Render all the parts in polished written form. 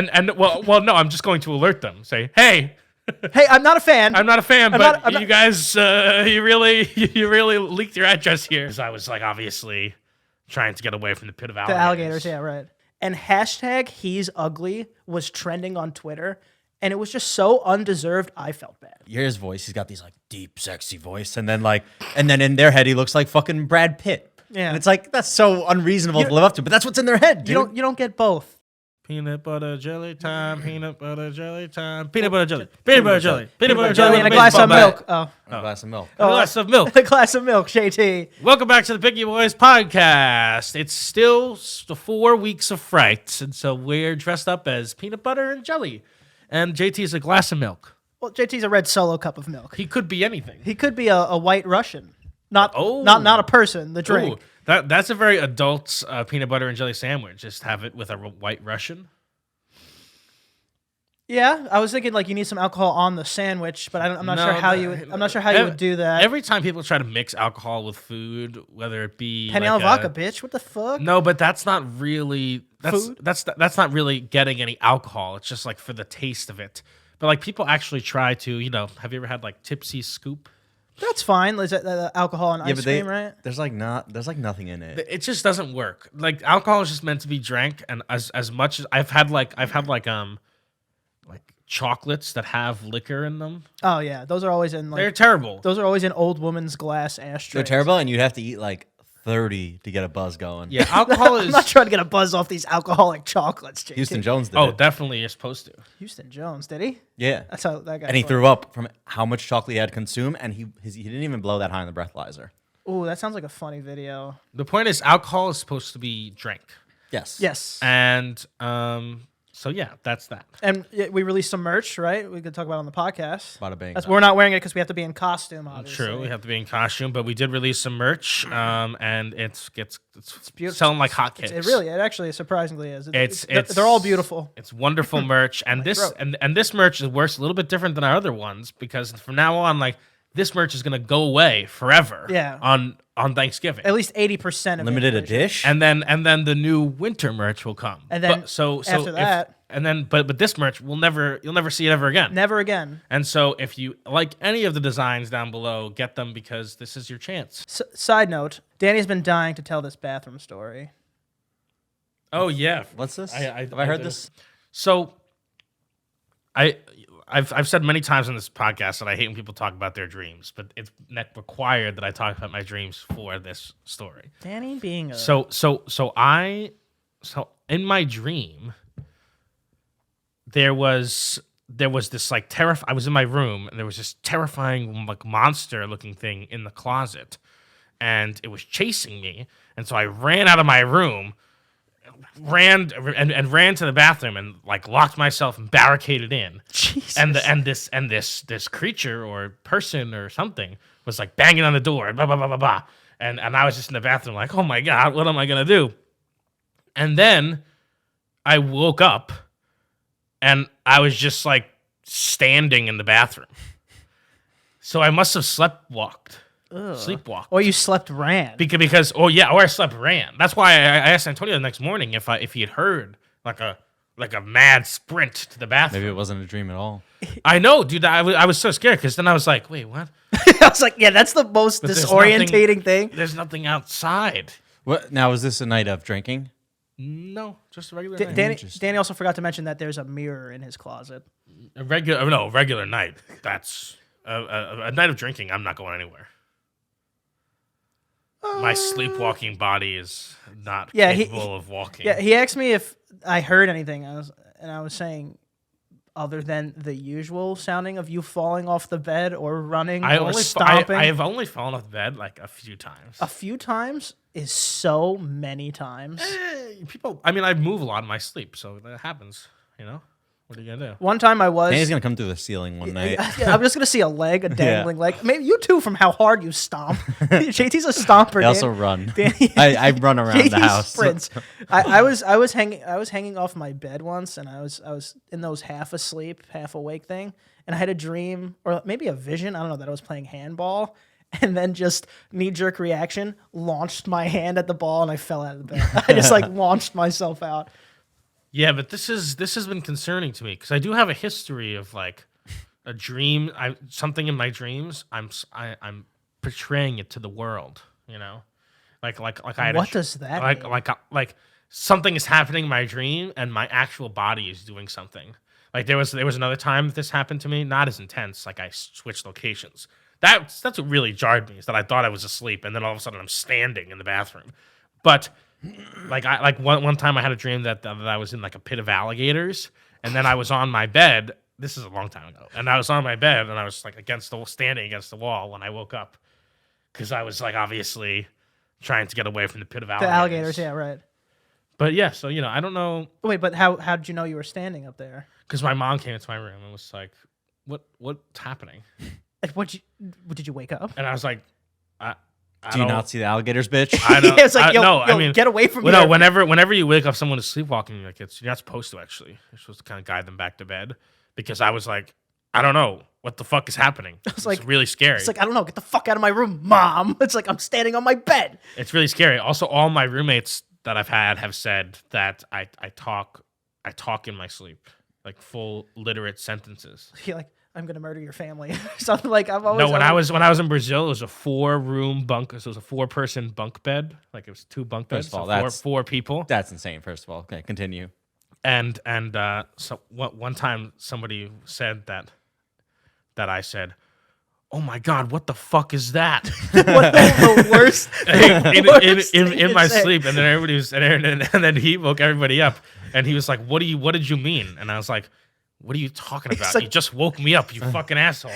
no, I'm just going to alert them. Say, hey, I'm not a fan. I'm not a fan, I'm but not- you guys, you really leaked your address here. Because I was like, obviously, trying to get away from the pit of The alligators. alligators, yeah, right. And hashtag he's ugly was trending on Twitter, and it was just so undeserved. I felt bad. You hear his voice. He's got these like deep, sexy voice, and then in their head he looks like fucking Brad Pitt. Yeah. And it's like that's so unreasonable to live up to, but that's what's in their head. Dude. You don't get both. Peanut butter jelly time, peanut butter jelly time, peanut butter jelly, peanut butter jelly, peanut butter jelly, And a glass of milk. Oh, A glass of milk. a glass of milk. a glass of milk, JT. Welcome back to the Picky Boys podcast. It's still the 4 weeks of fright, and so we're dressed up as peanut butter and jelly, and JT's a glass of milk. Well, JT's a red Solo cup of milk. He could be anything. He could be a white Russian, not a person. The drink. Ooh, that's a very adult peanut butter and jelly sandwich. Just have it with a white Russian. Yeah, I was thinking like you need some alcohol on the sandwich, but I'm not sure how you would do that. Every time people try to mix alcohol with food, whether it be Penny like vodka, bitch. What the fuck? No, but that's not really Food? That's not really getting any alcohol. It's just like for the taste of it. But like people actually try to, have you ever had like Tipsy Scoop? That's fine. Is that alcohol and ice cream, right? There's like nothing in it. It just doesn't work. Like alcohol is just meant to be drank, and as much as I've had like chocolates that have liquor in them. Oh yeah, those are always in. They're terrible. Those are always in old woman's glass ashtrays. They're terrible, and you'd have to eat like 30 to get a buzz going. Yeah, alcohol is. I'm not trying to get a buzz off these alcoholic chocolates, JT. Houston Jones did Oh, it. definitely you're supposed to. Houston Jones, did he? Yeah. That's how that guy. And he threw up from how much chocolate he had consumed, and he didn't even blow that high on the breathalyzer. Ooh, that sounds like a funny video. The point is, alcohol is supposed to be drank, Yes. Yes. and so yeah, that's that. And we released some merch, right? We could talk about it on the podcast. Bada bing. We're not wearing it because we have to be in costume, obviously. True, we have to be in costume, but we did release some merch, and it's beautiful. selling like hotcakes. It actually surprisingly is. It's they're all beautiful. It's wonderful merch, and this merch works a little bit different than our other ones because from now on, like this merch is gonna go away forever. Yeah. On Thanksgiving. At least 80% of Limited it. edition. And then the new winter merch will come. And then after that, but this merch you'll never see it ever again. never again. And so if you like any of the designs down below, get them because this is your chance. Side note: Danny's been dying to tell this bathroom story. Oh yeah. What's this? Have I heard this? So I've said many times on this podcast that I hate when people talk about their dreams, but it's required that I talk about my dreams for this story. Danny being a So in my dream, there was this like I was in my room and there was this terrifying like monster looking thing in the closet, and it was chasing me, and so I ran out of my room, ran to the bathroom and like locked myself and barricaded in. Jesus. And this creature or person or something was like banging on the door, blah blah blah blah blah. And I was just in the bathroom like, oh my God, what am I gonna do? And then I woke up and I was just like standing in the bathroom. So I must have sleepwalked. Or you slept ran. Because or I slept ran. That's why I asked Antonio the next morning if he had heard like a mad sprint to the bathroom. Maybe it wasn't a dream at all. I know, dude. I was so scared because then I was like, wait, what? I was like, yeah, that's the most But disorientating thing. There's nothing outside. What? Now, was this a night of drinking? No, just a regular night. Danny also forgot to mention that there's a mirror in his closet. A regular night. That's a night of drinking. I'm not going anywhere. My sleepwalking body is not capable of walking. Yeah, he asked me if I heard anything. I was saying, other than the usual sounding of you falling off the bed or running or stomping. I have only fallen off the bed like a few times. A few times is so many times. I move a lot in my sleep, so that happens. What are you gonna do? One time I was. Danny's gonna come through the ceiling one night. Yeah, I'm just gonna see a dangling leg. Maybe you too, from how hard you stomp. JT's a stomper. I also run. Danny, I run around JT the house. Sprints. I was hanging off my bed once, and I was in those half asleep, half awake thing, and I had a dream or maybe a vision. I don't know, that I was playing handball, and then just knee-jerk reaction, launched my hand at the ball, and I fell out of the bed. I just launched myself out. Yeah, but this has been concerning to me because I do have a history of like a dream. Something in my dreams. I'm portraying it to the world. You know, like I had What does that mean? like something is happening in my dream and my actual body is doing something. Like there was another time this happened to me, not as intense. Like I switched locations. That's what really jarred me is that I thought I was asleep and then all of a sudden I'm standing in the bathroom. But one time I had a dream that I was in like a pit of alligators and then I was on my bed. This is a long time ago, and I was on my bed and I was like standing against the wall when I woke up because I was like obviously trying to get away from the pit of The alligators. alligators, yeah, right. But yeah, so I don't know Wait, but how did you know you were standing up there? because my mom came into my room and was like, "What's happening?" Like, did you wake up? And I was like, "I Do you don't- not see the alligators, bitch? I don't. Yeah, it's like, yo, no, yo, I mean, get away from well, here. no, whenever you wake up someone is sleepwalking, like you're not supposed to actually. You're supposed to kind of guide them back to bed because I was like, I don't know what the fuck is happening. It's like- really scary. It's like, I don't know, get the fuck out of my room, Mom. It's like I'm standing on my bed. It's really scary. Also, all my roommates that I've had have said that I talk in my sleep, like full literate sentences. You're like, I'm gonna murder your family. Something like I've always No, when I was in Brazil, it was a 4-room bunk. So it was a 4-person bunk bed. Like it was 2 bunk beds. First of all, so that's- four people. That's insane. First of all, okay, continue. And so one time somebody said that I said, "Oh my God, what the fuck is that?" what the worst in my sleep, and then everybody was, and then he woke everybody up, and he was like, "What did you mean?" And I was like, "What are you talking about? like- You just woke me up, you fucking asshole."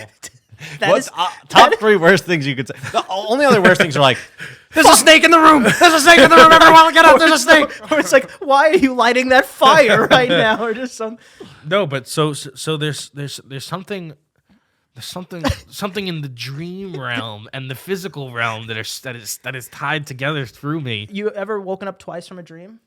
What's top 3 worst things you could say? The only other worst things are like, there's a snake in the room. There's a snake in the room. Everyone get up. There's a snake. Or it's like, why are you lighting that fire right now? Or just some. No, but so there's something. There's something in the dream realm and the physical realm that is tied together through me. You ever woken up twice from a dream?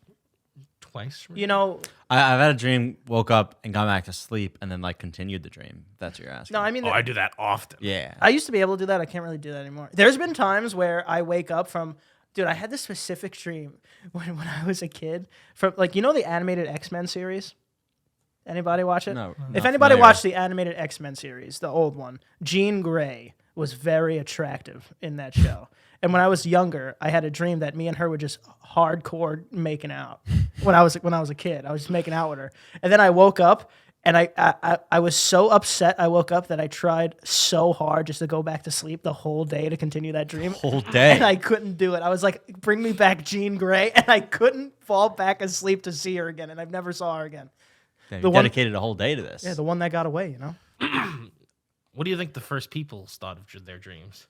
Twice. You know, I've had a dream, woke up, and gone back to sleep, and then like continued the dream. That's what you're asking. no, I mean, Oh, I do that often. Yeah. I used to be able to do that. I can't really do that anymore. There's been times where I wake up from, dude, I had this specific dream when I was a kid from like, the animated X-Men series? Anybody watch it? No, If not anybody familiar. watched the animated X-Men series, the old one, Jean Grey was very attractive in that show. And when I was younger, I had a dream that me and her were just hardcore making out. When I was a kid, I was just making out with her. And then I woke up and I was so upset. I woke up that I tried so hard just to go back to sleep the whole day to continue that dream. Whole day. And I couldn't do it. I was like, bring me back Jean Grey. And I couldn't fall back asleep to see her again. And I've never saw her again. Damn, the you one- dedicated a whole day to this. Yeah, the one that got away, What do you think the first people thought of their dreams?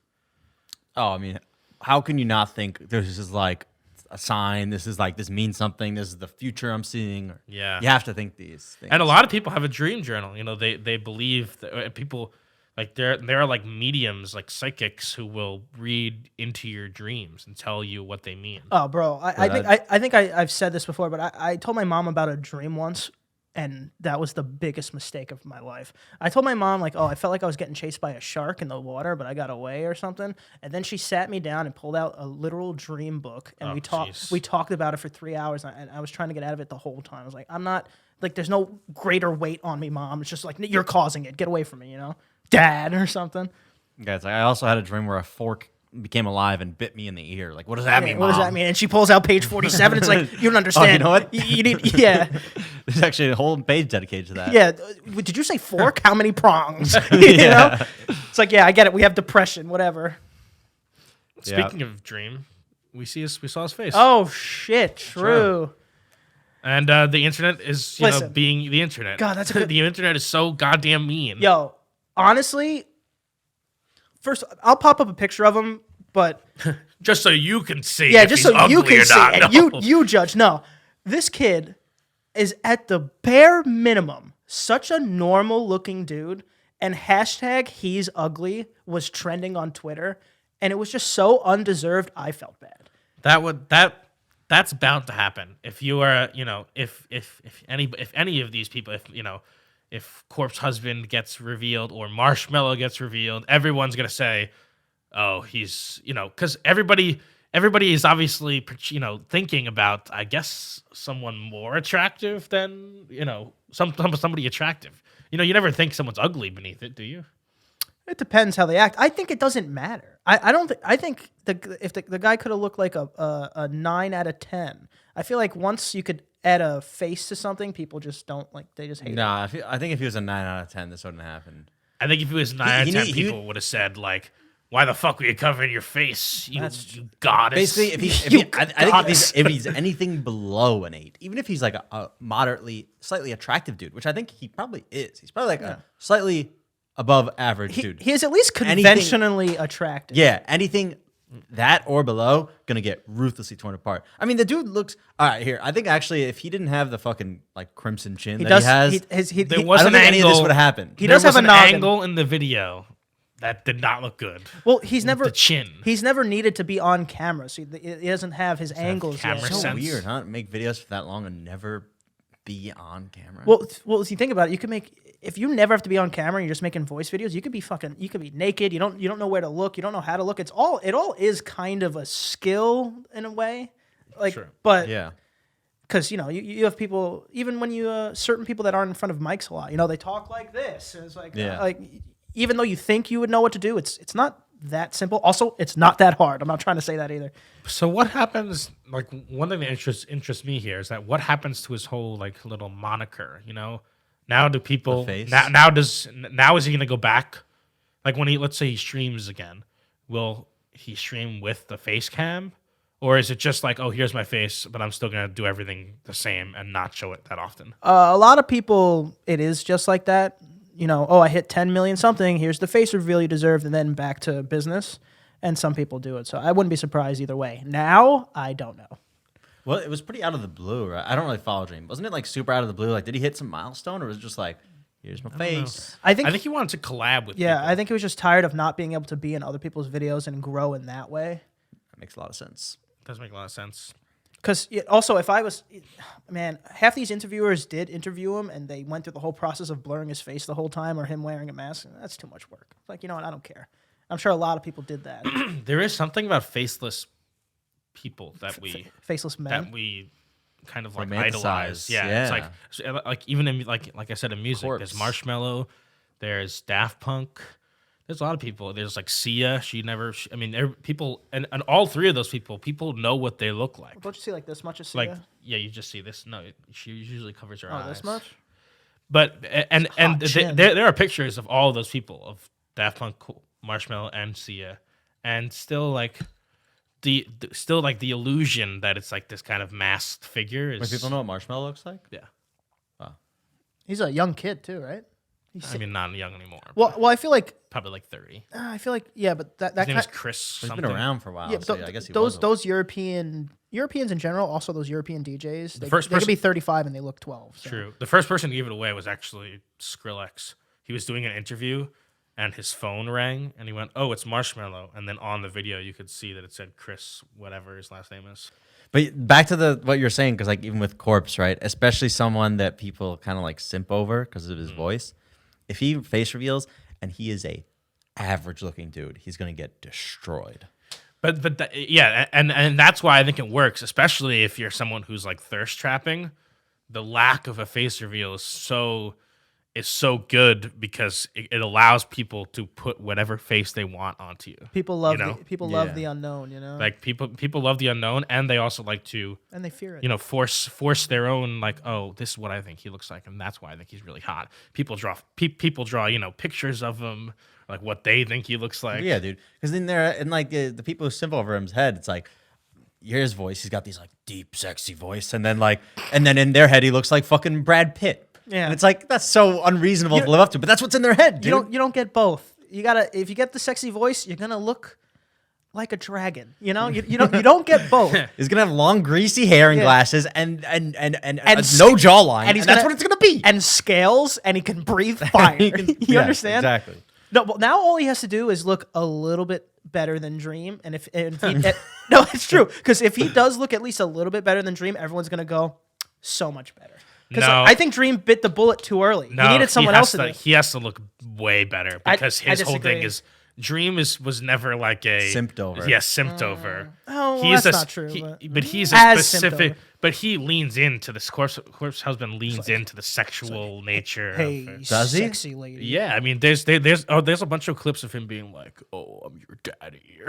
Oh, I mean, how can you not think this is like a sign? This means something. This is the future I'm seeing. Or, Yeah. You have to think these things. And a lot of people have a dream journal. They believe that people like there are like mediums, like psychics, who will read into your dreams and tell you what they mean. Oh, bro, I think I've said this before, but I told my mom about a dream once, and that was the biggest mistake of my life. I told my mom, like, oh, I felt like I was getting chased by a shark in the water, but I got away or something. And then she sat me down and pulled out a literal dream book, and Oh, we jeez. talked about it for 3 hours, and I was trying to get out of it the whole time. I was like, I'm not, like, there's no greater weight on me, Mom. It's just like, you're causing it. Get away from me, Dad or something. Guys, I also had a dream where a fork became alive and bit me in the ear. Like, what does that mean, What does Mom? that mean? And she pulls out page 47. It's like, you don't understand. know what? You need, yeah. There's actually a whole page dedicated to that. Yeah. Did you say fork? How many prongs? you know? It's like, yeah, I get it. We have depression, whatever. Speaking of dream, we saw his face. Oh, shit. True. And the internet is Listen. being the internet. God, that's a good- the internet is so goddamn mean. Yo, honestly, first, I'll pop up a picture of him, but Just so you can see. yeah, if just he's so you ugly can or see. not. And No. you judge. No, this kid is at the bare minimum such a normal looking dude, and hashtag he's ugly was trending on Twitter, and it was just so undeserved. I felt bad. That's bound to happen. If you are, if any of these people, if Corpse Husband gets revealed or Marshmallow gets revealed, everyone's gonna say, "Oh, he's," because everybody everybody is obviously, thinking about, I guess, someone more attractive than, somebody attractive. You never think someone's ugly beneath it, do you? It depends how they act. I think it doesn't matter. I don't think. I think if the guy could have looked like a 9 out of 10. I feel like once you could add a face to something, people just don't like. They just hate it. Nah, I think if he was a 9 out of 10, this wouldn't happen. I think if it was 9 out of 10, people would have said, like, why the fuck were you covering your face, you goddess? Basically, I think if he's anything below an 8, even if he's like a moderately, slightly attractive dude, which I think he probably is. He's probably like a slightly above average dude. He is at least conventionally attractive. Yeah, anything that or below, gonna get ruthlessly torn apart. I mean, the dude looks all right here. I think actually, if he didn't have the fucking like crimson chin he has, there was I an don't think any of this would have happened. He does have an noggin. angle in the video that did not look good. Well, he's never the chin. He's never needed to be on camera, so he doesn't have his angles camera yet. It's so sense. weird, huh? Make videos for that long and never be on camera. Well, if you think about it, you can make if you never have to be on camera and you're just making voice videos, you could be naked. You don't know where to look. You don't know how to look. It all is kind of a skill in a way, like Sure. but yeah. Because you have people, even when you certain people that aren't in front of mics a lot, they talk like this, and it's like like even though you think you would know what to do, it's not that simple. Also, it's not that hard. I'm not trying to say that either. So what happens? Like one thing that interests me here is that what happens to his whole like little moniker? Now do people now is he gonna go back? Like when let's say he streams again, will he stream with the face cam? Or is it just like, oh, here's my face, but I'm still going to do everything the same and not show it that often? A lot of people, it is just like that. I hit 10 million something, here's the face reveal you deserved, and then back to business. And some people do it. So I wouldn't be surprised either way. Now, I don't know. Well, it was pretty out of the blue, right? I don't really follow Dream. Wasn't it like super out of the blue? Like, did he hit some milestone or was it just like, here's my face? I think he wanted to collab with people. I think he was just tired of not being able to be in other people's videos and grow in that way. That makes a lot of sense. Does make a lot of sense. Because also, if I was, half these interviewers did interview him and they went through the whole process of blurring his face the whole time or him wearing a mask. That's too much work. Like, you know what? I don't care. I'm sure a lot of people did that. There is something about faceless people that faceless men that we kind of like idolize. Yeah, it's like even in like I said in music, there's Marshmello, there's Daft Punk. There's a lot of people. There's like Sia. People, and all three of those people know what they look like. Don't you see like this much of Sia? Like, yeah, you just see this. No, she usually covers her eyes. Oh, this much? But there are pictures of all of those people of Daft Punk, Marshmello, and Sia, and still like the illusion that it's like this kind of masked figure. Wait, people know what Marshmello looks like? Yeah. Wow. He's a young kid too, right? Not young anymore. Well, I feel like probably like 30. I feel like but that his name is Chris. He's been around for a while. Yeah, so I guess those Europeans in general, also those European DJs, they could be 35 and they look 12. So. True. The first person to give it away was actually Skrillex. He was doing an interview, and his phone rang, and he went, "Oh, it's Marshmello." And then on the video, you could see that it said Chris, whatever his last name is. But back to what you're saying, because like even with Corpse, right? Especially someone that people kind of like simp over because of his voice. If he face reveals and he is a average looking dude, he's gonna get destroyed. But and that's why I think it works, especially if you're someone who's like thirst trapping. The lack of a face reveal is so good because it allows people to put whatever face they want onto you. People love love the unknown, Like people love the unknown, and they also like to, and they fear it. Force their own, like, oh, this is what I think he looks like, and that's why I think he's really hot. People draw pictures of him, like what they think he looks like. Yeah, dude. Because then the people who simp over him's head, it's like, you hear his voice, he's got these like deep, sexy voice, and then in their head he looks like fucking Brad Pitt. Yeah, and it's like that's so unreasonable to live up to, but that's what's in their head, dude. You don't get both. You gotta, if you get the sexy voice, you're gonna look like a dragon. You don't get both. He's gonna have long, greasy hair and glasses, and no jawline, and that's what it's gonna be. And scales, and he can breathe fire. You understand? Exactly. No, but now all he has to do is look a little bit better than Dream, and if he, no, it's true, because if he does look at least a little bit better than Dream, everyone's gonna go so much better. Because I think Dream bit the bullet too early. No, he needed someone else to do it. He has to look way better because his whole thing is Dream was never like a Simped over. Yeah, simped over. Oh, well, He's that's a, not true. but he's a As simped specific. over. But he leans into this corpse husband leans into the sexual nature. Hey, of it. Does he? sexy lady. Yeah, I mean, there's a bunch of clips of him being like, "Oh, I'm your daddy."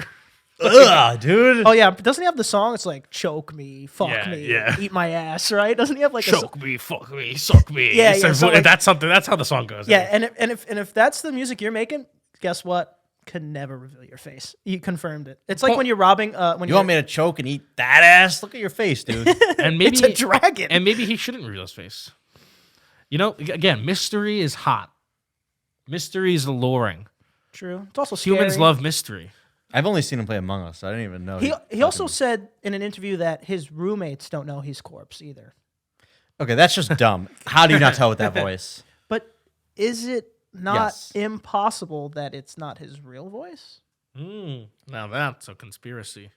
Ugh, dude. Oh yeah, doesn't he have the song? It's like choke me, fuck Yeah, me, yeah. eat my ass, right? Doesn't he have like Choke me, fuck me, suck me. Yeah, It's yeah, like, so, like- that's something. That's how the song goes. yeah? And if that's the music you're making, guess what? Can never reveal your face. You confirmed it. It's like Well, when you're robbing. When You want me to choke and eat that ass? Look at your face, dude. and maybe It's a dragon. and maybe he shouldn't reveal his face. You know, again, mystery is hot. Mystery is alluring. True. It's also scary. Humans love mystery. I've only seen him play Among Us, so I didn't even know. He also said in an interview that his roommates don't know he's corpse either. Okay, that's just dumb. How do you not tell with that voice? But is it not Yes. impossible that it's not his real voice? Now that's a conspiracy.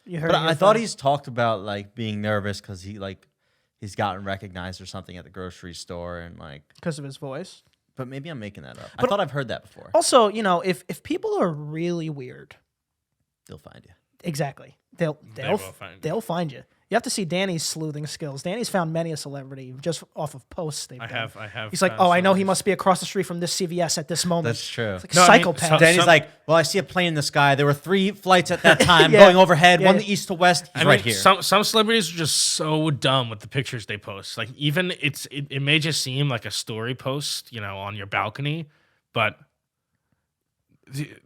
You heard But it here I thought first. he's talked about like being nervous because he's gotten recognized or something at the grocery store and like. because of his voice. But maybe I'm making that up. I But- thought I've heard that before. Also, if people are really weird, They'll find you. exactly, they'll will find you. they'll find you. You have to see Danny's sleuthing skills. Danny's found many a celebrity just off of posts they've I done. have. He's like, found oh, I know he celebrities. must be across the street from this CVS at this moment. That's true. It's like No, I mean, psychopath. so- Danny's some- like, well, I see a plane in the sky. There were 3 flights at that time Yeah. going overhead, Yeah, one yeah. east to west. He's I right mean, here. some celebrities are just so dumb with the pictures they post. Like even it may just seem like a story post, on your balcony, but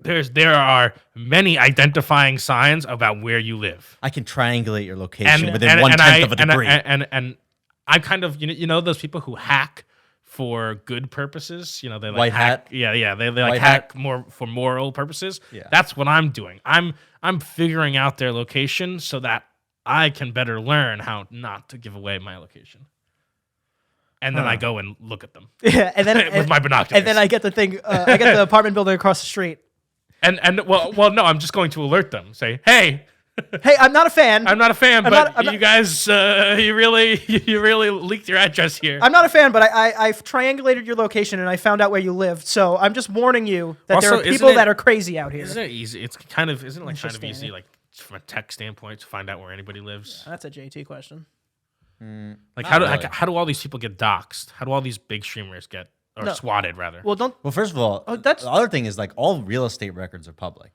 there are many identifying signs about where you live. I can triangulate your location within 1/10 of a degree. And I kind of those people who hack for good purposes. They like White hat? Yeah. They like White hack more for moral purposes. Yeah. That's what I'm doing. I'm figuring out their location so that I can better learn how not to give away my location. And then I go and look at them. yeah, and then With my binoculars. and then I get the thing. I get the apartment building across the street. And well, no, I'm just going to alert them. Say, hey, Hey, I'm not a fan. I'm not a fan, I'm but not- you guys, you really leaked your address here. I'm not a fan, but I've triangulated your location and I found out where you live. So I'm just warning you that there Also, are people isn't it- that are crazy out here. Isn't it easy? Isn't it kind of Interesting. easy, like from a tech standpoint, to find out where anybody lives? That's a JT question. Like Not really. how do all these people get doxxed? How do all these big streamers get No. swatted rather? Well, don't. Well, first of all, that's- the other thing is like all real estate records are public.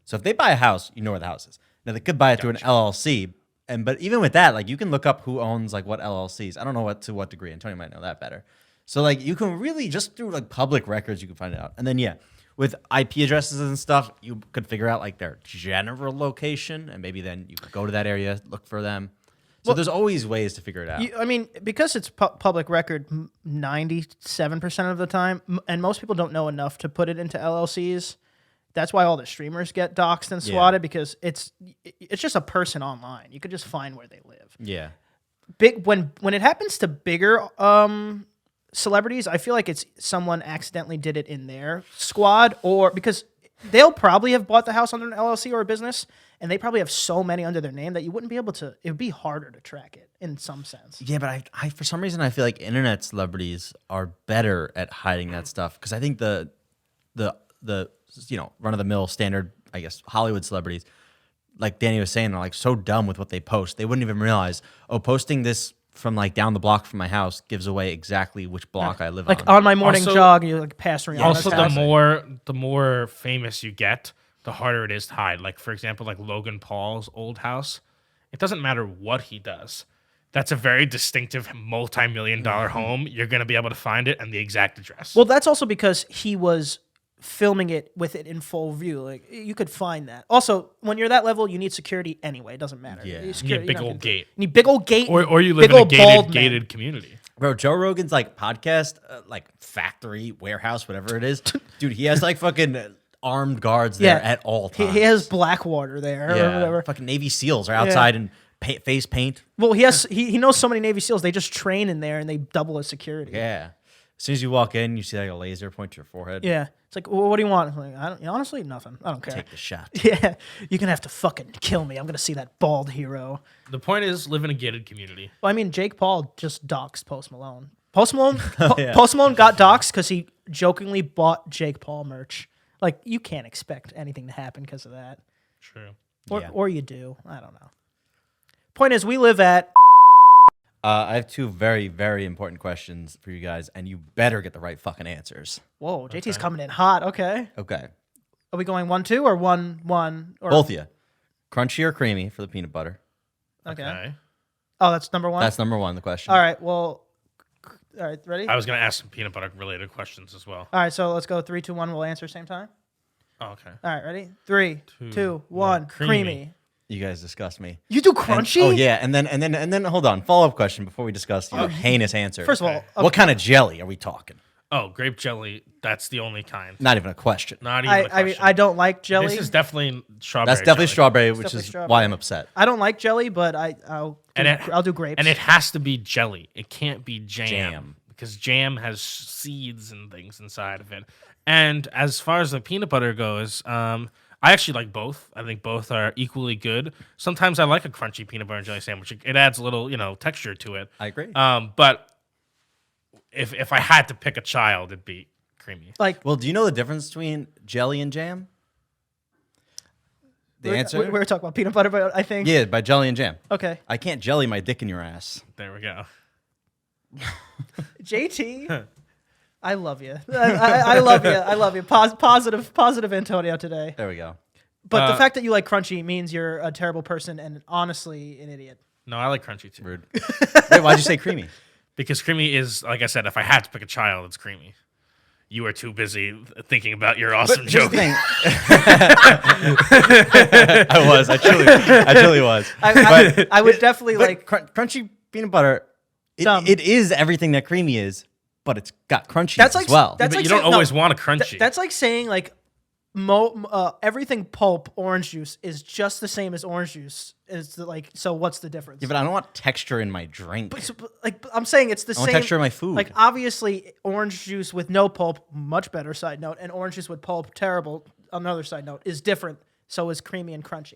So if they buy a house, you know where the house is. Now they could buy it through an LLC, but even with that, like you can look up who owns like what LLCs. I don't know to what degree. Antonio might know that better. So like you can really just through like public records you can find it out. And then with IP addresses and stuff, you could figure out like their general location, and maybe then you could go to that area, look for them. So there's always ways to figure it out. I mean, because it's public record 97% of the time, and most people don't know enough to put it into LLCs. That's why all the streamers get doxxed and swatted because it's just a person online. You could just find where they live. Yeah. Big when it happens to bigger celebrities, I feel like it's someone accidentally did it in their squad, or because they'll probably have bought the house under an LLC or a business, and they probably have so many under their name that you wouldn't be able to. It would be harder to track it in some sense. Yeah, but I for some reason I feel like internet celebrities are better at hiding that stuff because I think the run of the mill standard, I guess, Hollywood celebrities, like Danny was saying, are like so dumb with what they post. They wouldn't even realize, posting this from like down the block from my house gives away exactly which block I live Like on. on my morning Also- jog, you like pass around. Also, this house. the more famous you get, the harder it is to hide. Like for example, like Logan Paul's old house. It doesn't matter what he does. That's a very distinctive multi-million-dollar home. You're gonna be able to find it and the exact address. Well, that's also because he was filming it with it in full view. Like you could find that. Also, when you're that level, you need security anyway. It doesn't matter. Yeah. You You you security- need a big you're not old gonna- gate, You need big old gate. or you big live in a old bald man. gated community. Bro, Joe Rogan's like podcast, like factory, warehouse, whatever it is. Dude, he has like fucking armed guards there at all times. He has Blackwater there or whatever. Fucking Navy SEALs are outside in face paint. Well, he knows so many Navy SEALs. They just train in there and they double as security. Yeah. As soon as you walk in, you see like a laser point to your forehead. Yeah. It's like, well, what do you want? I'm like, honestly, nothing. I don't care. Take the shot. Yeah, you're gonna have to fucking kill me. I'm gonna see that bald hero. The point is, live in a gated community. Well, I mean, Jake Paul just doxed Post Malone. Post Malone, Yeah. Post Malone got doxed because he jokingly bought Jake Paul merch Like you can't expect anything to happen because of that, True. or you do. I don't know. Point is, we live at. I have two very, very important questions for you guys, and you better get the right fucking answers. Whoa, JT's coming in hot. Okay, Okay. are we going 1-2 or 1-1? Or Both of you. Crunchy or creamy for the peanut butter? Okay. Oh, that's number one. That's number one, the question. All right. Well. All right. Ready? I was gonna ask some peanut butter related questions as well. All right. So let's go 3, 2, 1. We'll answer same time. Oh, okay. All right. Ready? 3, 2, Two, 1. one. Creamy. Creamy. You guys disgust me. You do And- crunchy? oh yeah, and then hold on. Follow up question before we discuss your heinous answer. First of all, what kind of jelly are we talking? Oh, grape jelly. That's the only kind. Not even a question. Not even. a I mean, question. I don't like jelly. This is definitely strawberry. That's definitely jelly. strawberry, which definitely is strawberry. why I'm upset. I don't like jelly, but I'll do grapes. And it has to be jelly. It can't be jam. Jam. Because jam has seeds and things inside of it. And as far as the peanut butter goes, I actually like both. I think both are equally good. Sometimes I like a crunchy peanut butter and jelly sandwich. It adds a little, texture to it. I agree. But if I had to pick a child, it'd be creamy. like Well, do you know the difference between jelly and jam? The answer? we were talking about peanut butter, but I think Yeah, by jelly and jam. okay. I can't jelly my dick in your ass. There we go. JT, I love you. I love you. I love you. Positive Antonio today. There we go. But the fact that you like crunchy means you're a terrible person and honestly an idiot. No, I like crunchy too. Rude. Wait, why'd you say creamy? Because creamy is, like I said, if I had to pick a child, it's creamy. You are too busy thinking about your awesome Here's joke. the thing. I truly was. I would definitely But like. crunchy peanut butter, Dumb. it is everything that creamy is, but it's got crunchy That's as like well. that's But like you don't saying- always no, want a crunchy. That's like saying like everything pulp orange juice is just the same as orange juice. So what's the difference? Yeah, but I don't want texture in my drink. But I'm saying it's the I want same texture in my food. Like obviously orange juice with no pulp, much better side note, and orange juice with pulp, terrible, another side note, is different. So is creamy and crunchy.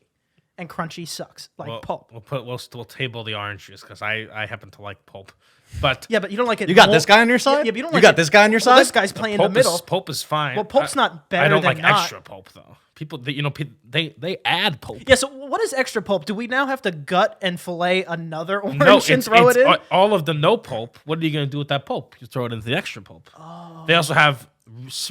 And crunchy sucks, like pulp. We'll table the orange juice because I happen to like pulp. But Yeah, but you don't like it. You got this guy on your side? Yeah, but you don't You like got it- this guy on your Well, side? this guy's playing in the middle. Pulp is fine. Well, pulp's not better I don't than like not. extra pulp though. People, they add pulp. Yeah, so what is extra pulp? Do we now have to gut and fillet another orange No, and throw it in? all of the no pulp. What are you going to do with that pulp? You throw it into the extra pulp. Oh. They also have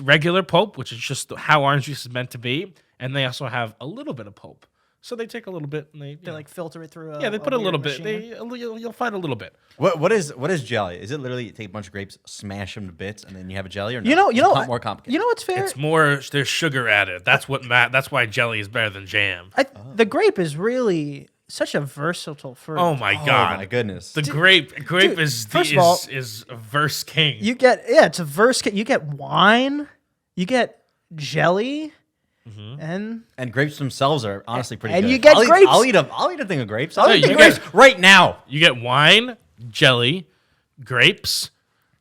regular pulp, which is just how orange juice is meant to be, and they also have a little bit of pulp. So they take a little bit and They like filter it through. they put a little weird bit. machine? You'll find a little bit. What is jelly? Is it literally you take a bunch of grapes, smash them to bits, and then you have a jelly, or no? You know, It's more complicated. You know what's fair? It's more. There's sugar added. That's that's why jelly is better than jam. The grape is really such a versatile fruit. Oh my oh god! my goodness. The grape dude, is first of all, is a verse king. You get it's a verse. You get wine, you get jelly, and grapes themselves are honestly pretty and good. you get grapes. I'll eat a thing of grapes. I'll Yeah, eat a thing you of grapes right now. You get wine, jelly, grapes.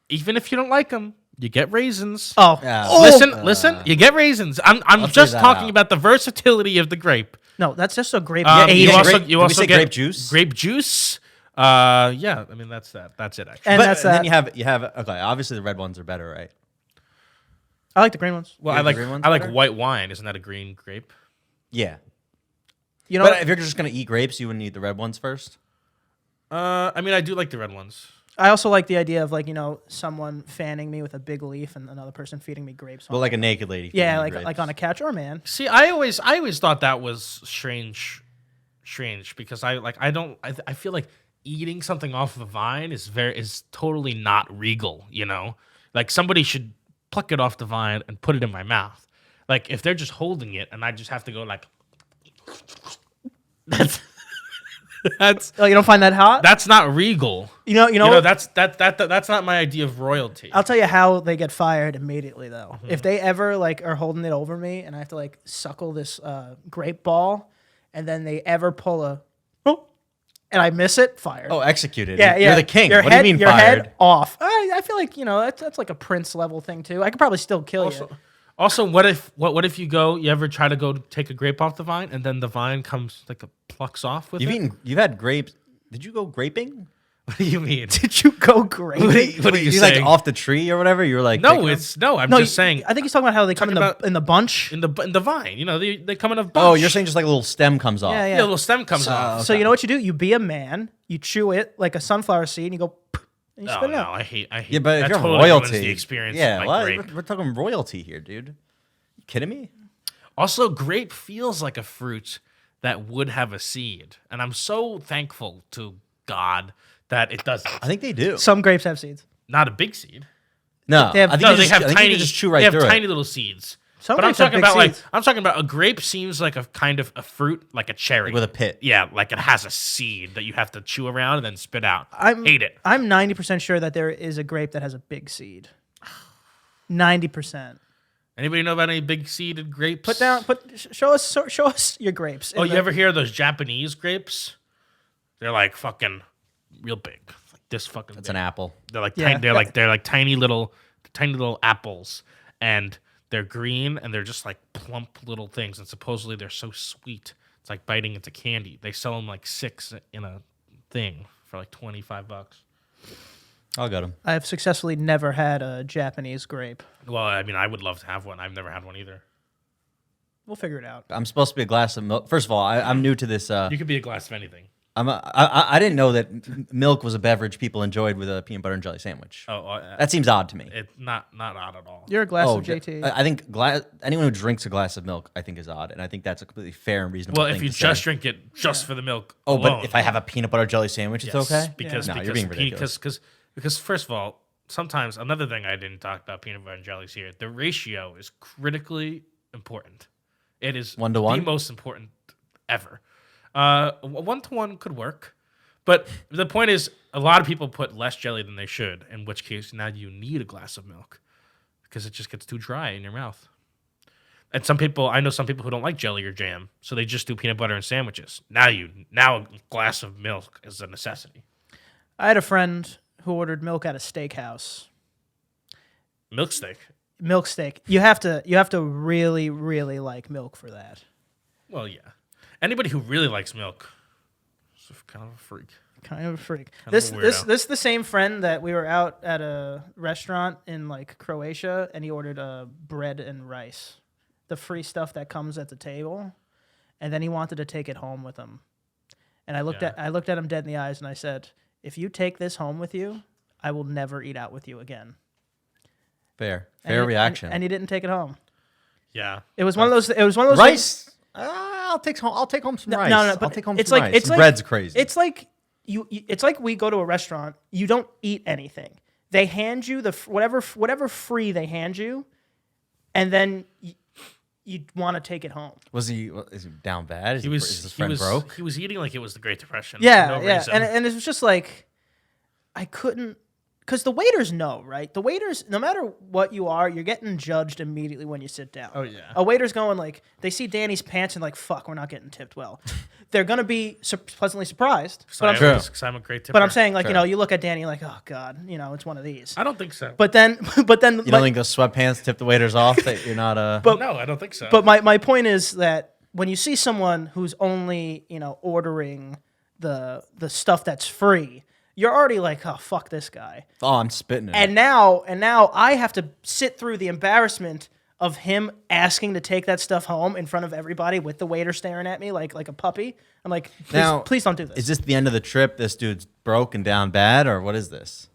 Even if you don't like them, you get raisins. oh, Yeah. Listen. You get raisins. I'm figure just that talking out. about the versatility of the grape. no, that's just a grape. You get also grape- you did we also say get grape juice? Grape juice. Yeah. I mean that's that. That's it actually. And But that's then that. you have okay. Obviously, the red ones are better, right? I like the green ones. Well, Yeah, I like the green ones I like better? white wine. Isn't that a green grape? Yeah. You know, But if you're just gonna eat grapes, you wouldn't eat the red ones first. I mean I do like the red ones. I also like the idea of someone fanning me with a big leaf and another person feeding me grapes. But like a naked lady. yeah, feeding you like grapes. on a couch or a man. See, I always thought that was strange because I feel like eating something off the vine is totally not regal, you know? Like somebody should pluck it off the vine and put it in my mouth. Like if they're just holding it and I just have to go like that's Oh, you don't find that hot? that's not regal. You know, That's not my idea of royalty. I'll tell you how they get fired immediately though. Mm-hmm. If they ever are holding it over me and I have to suckle this grape ball, and then they ever pull and I miss it, fired. Oh, executed. yeah, You're the king. Your What head, do you mean your fired? head off. I feel like that's like a prince level thing too. I could probably still kill you. Also, what if you ever try to go take a grape off the vine and then the vine comes plucks off with it? You've had grapes. Did you go graping? What do you mean? Did you go crazy? What are you You saying? like off the tree or whatever? You were like, No, picking it's no. I'm No, just saying I think he's talking about how they come in Talking the in the bunch. in the vine. You know, they come in a bunch. Oh, you're saying just like a little stem comes off. Yeah, yeah, yeah. a little stem comes off. So you know what you do? You be a man. You chew it like a sunflower seed, and you go, and you Oh spit it no, out. I hate. Yeah, but if that you're totally ruins royalty, the experience. yeah, of what? grape. We're talking royalty here, dude. You kidding me? Also, grape feels like a fruit that would have a seed, and I'm so thankful to God that it doesn't. I think they do. Some grapes have seeds. Not a big seed. No, They have- I think No, you they just, have I think tiny. you can just chew right they have through tiny it. little seeds. Some But I'm grapes have talking big about like seeds. I'm talking about a grape seems like a kind of a fruit, like a cherry With a pit. Yeah, like it has a seed that you have to chew around and then spit out. I'm Hate it. I'm 90% sure that there is a grape that has a big seed. 90%. Anybody know about any big seeded grapes? Show us your grapes. Oh, you ever hear of those Japanese grapes? They're like fucking real big, like this fucking. It's big. an apple. They're like Yeah. they're like tiny little apples, and they're green and they're just like plump little things. And supposedly they're so sweet, it's like biting into candy. They sell them like 6 in a thing for like $25. I'll get them. I have successfully never had a Japanese grape. Well, I mean, I would love to have one. I've never had one either. We'll figure it out. I'm supposed to be a glass of milk. First of all, I'm new to this. You could be a glass of anything. I didn't know that milk was a beverage people enjoyed with a peanut butter and jelly sandwich. Oh, That seems odd to me. it's not odd at all. You're a glass Oh, of JT. I think anyone who drinks a glass of milk, I think, is odd, and I think that's a completely fair and reasonable. Well, thing if you to just say. drink it just for the milk. Oh, alone, but if I have a peanut butter jelly sandwich, it's yes, okay. because No, you're because being ridiculous. because first of all, sometimes another thing I didn't talk about peanut butter and jellies here. The ratio is critically important. It is 1 to 1? the most important ever. 1 to 1 could work, but the point is, a lot of people put less jelly than they should. In which case, now you need a glass of milk because it just gets too dry in your mouth. And I know some people who don't like jelly or jam, so they just do peanut butter and sandwiches. Now a glass of milk is a necessity. I had a friend who ordered milk at a steakhouse. Milk steak. Milk steak. You have to really, really like milk for that. Well, yeah. Anybody who really likes milk is kind of a freak. Kind of a freak. Kind of This a this weirdo. this the same friend that we were out at a restaurant in like Croatia, and he ordered bread and rice, the free stuff that comes at the table, and then he wanted to take it home with him. And I looked at him dead in the eyes, and I said, "If you take this home with you, I will never eat out with you again." Fair And he- reaction. And he didn't take it home. Yeah. It was one of those. It was one of those rice. I'll take home some rice. No, I'll but take home it's some like rice. it's like Bread's crazy. It's like it's like we go to a restaurant. You don't eat anything. They hand you whatever free they hand you, and then you want to take it home. Is he down bad? Is his friend he was broke? He was eating like it was the Great Depression. Yeah, for no yeah, reason. and it was just like I couldn't. Because the waiters know, right? The waiters, no matter what you are, you're getting judged immediately when you sit down. Oh, yeah. A waiter's going like, they see Danny's pants and like, fuck, we're not getting tipped well. They're going to be pleasantly surprised. But I'm a great tipper. But I'm saying, like, Sure. you look at Danny like, oh, God, it's one of these. I don't think so. But then, You don't like, think those sweatpants tip the waiters off that you're not a. no, I don't think so. but my point is that when you see someone who's only, ordering the stuff that's free, you're already like, oh, fuck this guy. Oh, I'm spitting it. And now I have to sit through the embarrassment of him asking to take that stuff home in front of everybody with the waiter staring at me like a puppy. I'm like, please don't do this. Is this the end of the trip? This dude's broke and down bad, or what is this?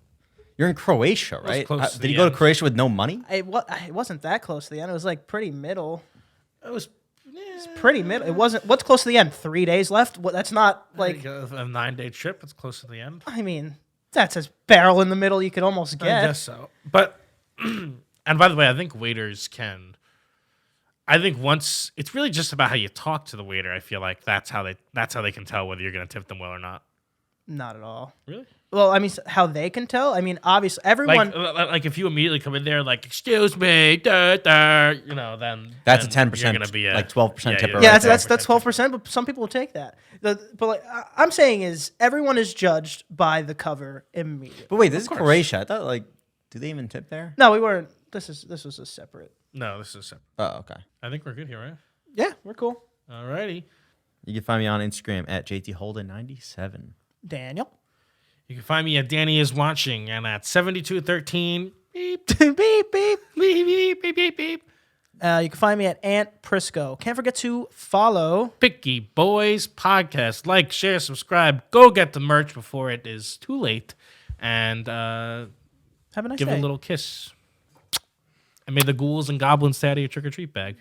You're in Croatia, right? close to Did the you go to end. Croatia with no money? It wasn't that close to the end. It was like pretty middle. it was It's pretty middle. It wasn't. What's close to the end? 3 days left. That's not like. a 9-day trip. It's close to the end. I mean, that's as barrel in the middle you could almost I get. guess so. But and by the way, I think waiters can. I think once it's really just about how you talk to the waiter. I feel like that's how they can tell whether you're going to tip them well or not. Not at all. Really? Well, I mean, how they can tell. I mean, obviously, everyone. Like if you immediately come in there like, excuse me, then That's a then 10%, you're gonna be like 12% tipper. Yeah, right that's there. 12%, but some people will take that. But like, I'm saying is everyone is judged by the cover immediately. But wait, this is course. Croatia. I thought do they even tip there? No, we weren't. This was a separate. No, this is separate. Oh, okay. I think we're good here, right? Yeah, we're cool. Alrighty. You can find me on Instagram at JTHolden97. Daniel. You You can find me at Danny is Watching and at 7213. Beep, beep beep. beep, beep, beep, beep, beep. You can find me at Ant Prisco. Can't forget to follow Picky Boys Podcast. Like, share, subscribe. Go get the merch before it is too late. And Have a nice give day. a little kiss. And may the ghouls and goblins stay out of your trick-or-treat bag.